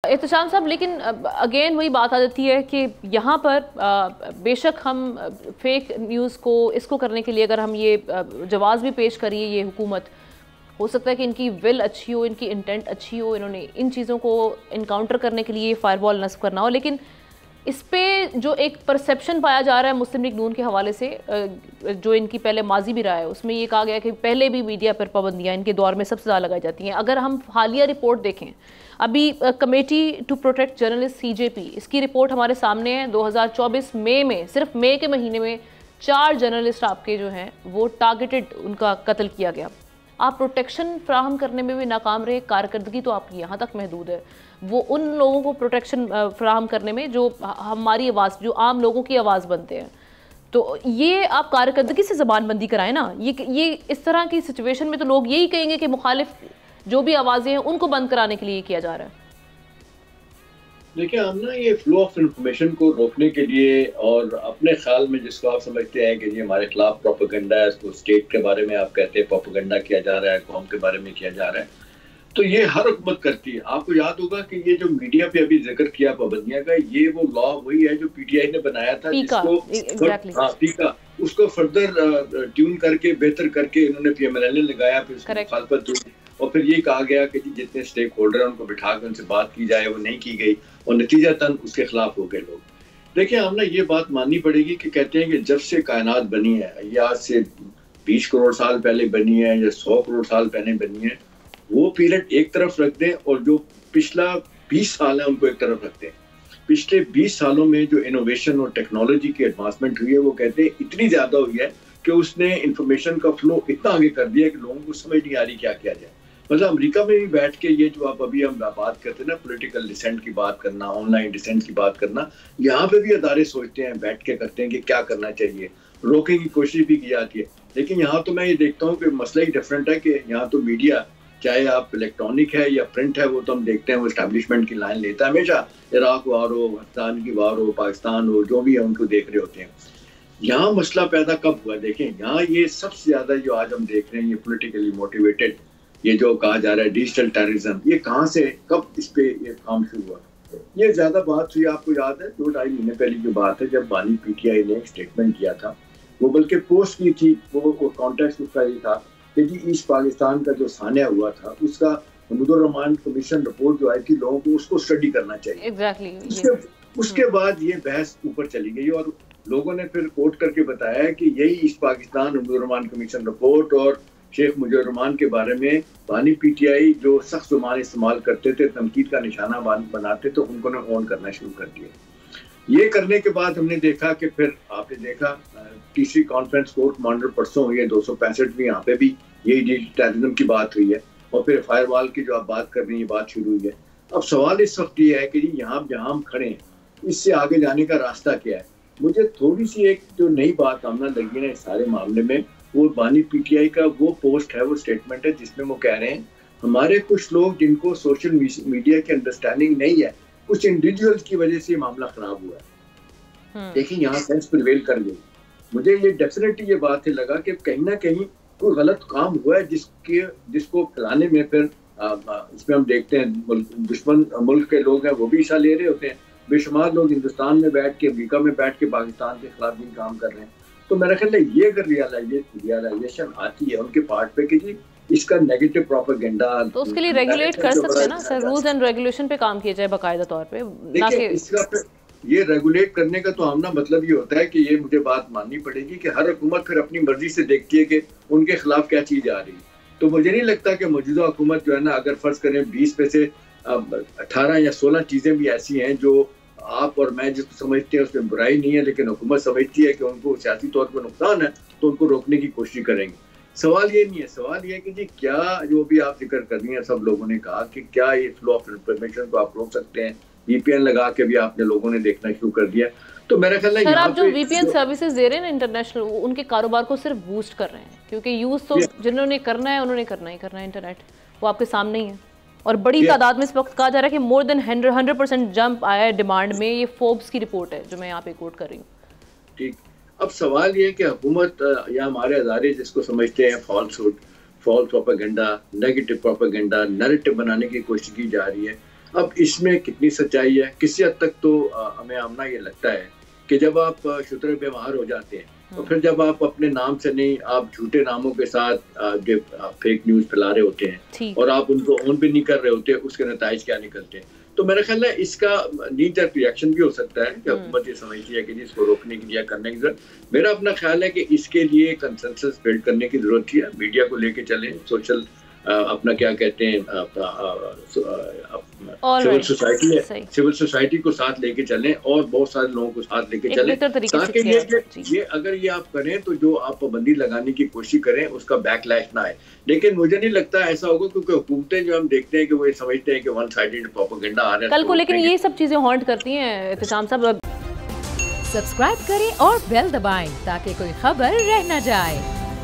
एहतशाम साहब, लेकिन अगेन वही बात आ जाती है कि यहाँ पर बेशक हम फेक न्यूज़ को इसको करने के लिए अगर हम ये जवाज़ भी पेश करिए, ये हुकूमत हो सकता है कि इनकी विल अच्छी हो, इनकी इंटेंट अच्छी हो, इन्होंने इन चीज़ों को इनकाउंटर करने के लिए फायरवॉल नस्ब करना हो, लेकिन इस पे जो एक परसेप्शन पाया जा रहा है मुस्लिम लीग नून के हवाले से, जो इनकी पहले माजी भी रहा है, उसमें ये कहा गया कि पहले भी मीडिया पर पाबंदियाँ इनके दौर में सबसे ज़्यादा लगाई जाती हैं। अगर हम हालिया रिपोर्ट देखें, अभी committee to protect journalist CJP, इसकी रिपोर्ट हमारे सामने है। 2024 मई में, सिर्फ मई के महीने में 4 जर्नलिस्ट आपके जो हैं वो टारगेटेड, उनका कत्ल किया गया। आप प्रोटेक्शन फ्राहम करने में भी नाकाम रहे, कारकर्दगी तो आपकी यहाँ तक महदूद है। वो उन लोगों को प्रोटेक्शन फ्राहम करने में जो हमारी आवाज़, जो आम लोगों की आवाज़ बनते हैं, तो ये आप कारकर्दगी से ज़बानबंदी कराएं ना। ये इस तरह की सिचुएशन में तो लोग यही कहेंगे कि मुखालिफ जो भी आवाज़ें हैं उनको बंद कराने के लिए किया जा रहा है। देखिए, हम ना ये फ्लो ऑफ इंफॉर्मेशन को रोकने के लिए और अपने ख्याल में जिसको आप समझते हैं कि ये हमारे खिलाफ प्रोपेगेंडा है, इसको स्टेट के बारे में आप कहते हैं प्रोपेगेंडा किया जा रहा है, कौम के बारे में किया जा रहा है, तो ये हर हुकूमत करती है। आपको याद होगा कि ये जो मीडिया पे अभी जिक्र किया पाबंदियां का, ये वो लॉ वही है जो PTI ने बनाया था, जिसको पीका उसको फर्दर ट्यून करके बेहतर करके इन्होंने PMLN लगाया, फिर उसकी मुखालफत हुई और फिर ये कहा गया कि जितने स्टेक होल्डर हैं उनको बिठा कर उनसे बात की जाए, वो नहीं की गई और नतीजतन उसके खिलाफ हो गए लोग। देखिए, हम ना ये बात माननी पड़ेगी कि कहते हैं कि जब से कायनात बनी है, या आज से 20 करोड़ साल पहले बनी है या 100 करोड़ साल पहले बनी है, वो पीरियड एक तरफ रख दें और जो पिछला 20 साल है उनको एक तरफ रख दें। पिछले 20 सालों में जो इनोवेशन और टेक्नोलॉजी की एडवांसमेंट हुई है, वो कहते हैं इतनी ज्यादा हुई है कि उसने इंफॉर्मेशन का फ्लो इतना आगे कर दिया कि लोगों को समझ नहीं आ रही क्या किया जाए। मतलब अमेरिका में भी बैठ के ये जो आप अभी हम बात करते हैं ना, पॉलिटिकल डिसेंट की बात करना, ऑनलाइन डिसेंट की बात करना, यहाँ पे भी अदारे सोचते हैं, बैठ के करते हैं कि क्या करना चाहिए, रोकने की कोशिश भी की जाती है। लेकिन यहाँ तो मैं ये देखता हूँ कि मसला ही डिफरेंट है कि यहाँ तो मीडिया, चाहे आप इलेक्ट्रॉनिक है या प्रिंट है, वो तो हम देखते हैं वो एस्टैब्लिशमेंट की लाइन लेता है हमेशा। इराक वार हो, अफगानिस्तान की वार हो, पाकिस्तान हो, जो भी है उनको देख रहे होते हैं। यहाँ मसला पैदा कब हुआ? देखें, यहाँ ये सबसे ज्यादा जो आज हम देख रहे हैं, ये पॉलिटिकली मोटिवेटेड, ये जो कहा जा रहा है डिजिटल टेररिज्म, ये कहाँ से, कब इस पे ये काम शुरू हुआ? ये ज्यादा बात हुई, आपको याद है 2-2.5 महीने पहले की बात है, जब बानी PTI ने एक स्टेटमेंट किया था, वो बल्कि पोस्ट की थी, वो कॉन्टेक्स्ट उसका ये था कि जी ईस्ट पाकिस्तान का जो सान्या हुआ था, उसका हमीदुर रहमान कमीशन रिपोर्ट जो आई थी, लोगों को उसको स्टडी करना चाहिए। Exactly. उसके बाद ये बहस ऊपर चली गई और लोगों ने फिर कोट करके बताया कि यही east Pakistan Hamidur Rahman commission report और शेख मुजीबुर रहमान के बारे में बानी PTI जो सख्त जुबान इस्तेमाल करते थे, तनकीद का निशाना बनाते थे, उनको ने ऑन करना शुरू कर दिया। ये करने के बाद हमने देखा कि फिर आपने देखा तीसरी कॉन्फ्रेंस कोर कमांडर परसों हुई है, 265 यहाँ पे भी यही टेररिज्म की बात हुई है और फिर फायरवॉल की जो आप बात कर रही हैं बात शुरू हुई है। अब सवाल इस वक्त ये है कि जी यहाँ जहाँ हम खड़े हैं, इससे आगे जाने का रास्ता क्या है? मुझे थोड़ी सी एक जो नई बात आमना लगी है इस सारे मामले में, वो बानी PTI का वो पोस्ट है, वो स्टेटमेंट है, जिसमें वो कह रहे हैं हमारे कुछ लोग जिनको सोशल मीडिया की अंडरस्टैंडिंग नहीं है, कुछ इंडिविजुअल्स की वजह से मामला खराब हुआ है। देखिए, यहाँ सेंस प्रिवेल कर गई। मुझे ये डेफिनेटली ये बात है लगा कि कहीं ना कहीं कोई गलत काम हुआ है, जिसको फैलाने में फिर इसमें हम देखते हैं दुश्मन मुल्क के लोग हैं, वो भी हिस्सा ले रहे होते हैं। बेशुमार लोग हिंदुस्तान में बैठ के, अमेरिका में बैठ के पाकिस्तान के खिलाफ भी काम कर रहे हैं। तो मेरा ख्याल है ये अगर रियलाइजेशन आती है उनके पार्ट पे कि जी इसका नेगेटिव प्रोपेगेंडा, तो उसके लिए रेगुलेट कर सकते हैं ना सर, रूल्स एंड रेगुलेशन पे काम किया जाए बाकायदा तौर पे। देखिए, इसका ये रेगुलेट करने का तो आमना मतलब ये होता है कि ये मुझे बात माननी पड़ेगी कि हर हुकूमत फिर अपनी मर्जी से देखती है कि उनके खिलाफ क्या चीज आ रही है। तो मुझे नहीं लगता कि मौजूदा हुकूमत जो है ना, अगर फर्ज करें 20 में से 18 या 16 चीजें भी ऐसी हैं जो आप और मैं जिसको समझते हैं उसमें बुराई नहीं है, लेकिन हुकूमत समझती है कि उनको सियासी तौर पर नुकसान है, तो उनको रोकने की कोशिश करेंगे। सवाल ये नहीं है, सवाल ये है कि जी क्या जो भी आप जिक्र कर रही हैं, सब लोगों ने कहा कि क्या ये फ्लो ऑफ इंफॉर्मेशन को आप रोक सकते हैं? VPN लगा के भी आपने लोगों ने देखना शुरू कर दिया। तो मेरा ख्याल है सर, आप जो VPN सर्विसेज दे रहे हैं ना इंटरनेशनल, उनके कारोबार को सिर्फ बूस्ट कर रहे हैं, क्योंकि यूज तो जिन्होंने करना है उन्होंने करना ही करना है। इंटरनेट वो आपके सामने ही है और बड़ी तादाद में इस वक्त कहा जा रहा है कि मोर देन 100% जंप आया है डिमांड में। ये फोर्ब्स की रिपोर्ट है जो मैं यहाँ पे कोट कर रही हूँ। ठीक, अब सवाल ये कि हुकूमत या हमारे अदारे जिसको समझते हैं false propaganda, negative propaganda, narrative बनाने की कोशिश की जा रही है। अब इसमें कितनी सच्चाई है? किसी हद तक तो हमें आमना ये लगता है कि जब आप शुतरे बेमार हो जाते हैं तो फिर जब आप अपने नाम से नहीं, आप झूठे नामों के साथ जो फेक न्यूज फैला रहे होते हैं और आप उनको ऑन भी नहीं कर रहे होते, उसके नतीजे क्या निकलते हैं। तो मेरा ख्याल है इसका नी-जर्क रिएक्शन भी हो सकता है कि हुकूमत ये समझती है कि इसको रोकने के लिए करने की जरूरत। मेरा अपना ख्याल है कि इसके लिए कंसेंसस बिल्ड करने की जरूरत है। मीडिया को लेके चलें, सोशल अपना क्या कहते हैं सिविल सोसाइटी है, सिविल सोसाइटी को साथ लेके चलें और बहुत सारे लोगों को साथ लेके चलें, ताकि ये अगर ये आप करें तो जो आप पाबंदी लगाने की कोशिश करें उसका बैकलैश ना आए। लेकिन मुझे नहीं लगता ऐसा होगा, क्योंकि हुकूमतें जो हम देखते हैं कि वो ये समझते हैं कि वन साइडेड प्रोपेगेंडा आ रहा है कल को, लेकिन ये सब चीजें हॉन्ट करती हैं एहतशाम साहब। सब्सक्राइब करें और बेल दबाएं ताकि कोई खबर रह न जाए।